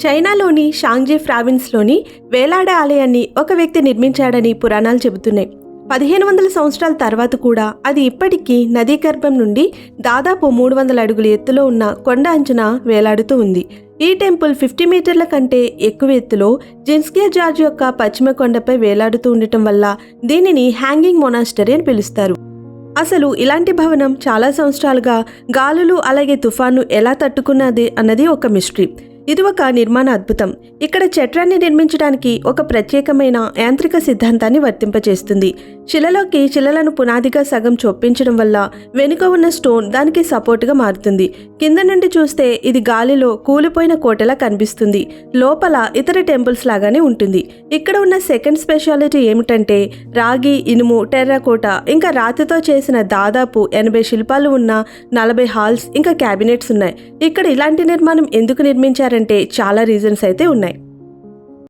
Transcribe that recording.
చైనాలోని షాంగ్జీ ప్రావిన్స్లోని వేలాడ ఆలయాన్ని ఒక వ్యక్తి నిర్మించాడని పురాణాలు చెబుతున్నాయి. 1500 సంవత్సరాల తర్వాత కూడా అది ఇప్పటికీ నదీ గర్భం నుండి దాదాపు 300 అడుగుల ఎత్తులో ఉన్న కొండ అంచున వేలాడుతూ ఉంది. ఈ టెంపుల్ 50 మీటర్ల కంటే ఎక్కువ ఎత్తులో జిన్స్కియా జార్జ్ యొక్క పశ్చిమ కొండపై వేలాడుతూ ఉండటం వల్ల దీనిని హ్యాంగింగ్ మొనాస్టరీ అని పిలుస్తారు. అసలు ఇలాంటి భవనం చాలా సంవత్సరాలుగా గాలులు అలాగే తుఫాను ఎలా తట్టుకున్నది అన్నది ఒక మిస్టరీ. ఇది ఒక నిర్మాణ అద్భుతం. ఇక్కడ చట్రాన్ని నిర్మించడానికి ఒక ప్రత్యేకమైన యాంత్రిక సిద్ధాంతాన్ని వర్తింపచేస్తుంది. శిలలోకి శిలలను పునాదిగా సగం చొప్పించడం వల్ల వెనుక ఉన్న స్టోన్ దానికి సపోర్ట్గా మారుతుంది. కింద నుండి చూస్తే ఇది గాలిలో కూలిపోయిన కోటలా కనిపిస్తుంది. లోపల ఇతర టెంపుల్స్ లాగానే ఉంటుంది. ఇక్కడ ఉన్న సెకండ్ స్పెషాలిటీ ఏమిటంటే రాగి, ఇనుము, టెర్రాకోట ఇంకా రాతితో చేసిన దాదాపు 80 శిల్పాలు ఉన్న 40 హాల్స్ ఇంకా క్యాబినెట్స్ ఉన్నాయి. ఇక్కడ ఇలాంటి నిర్మాణం ఎందుకు నిర్మించారంటే చాలా రీజన్స్ అయితే ఉన్నాయి.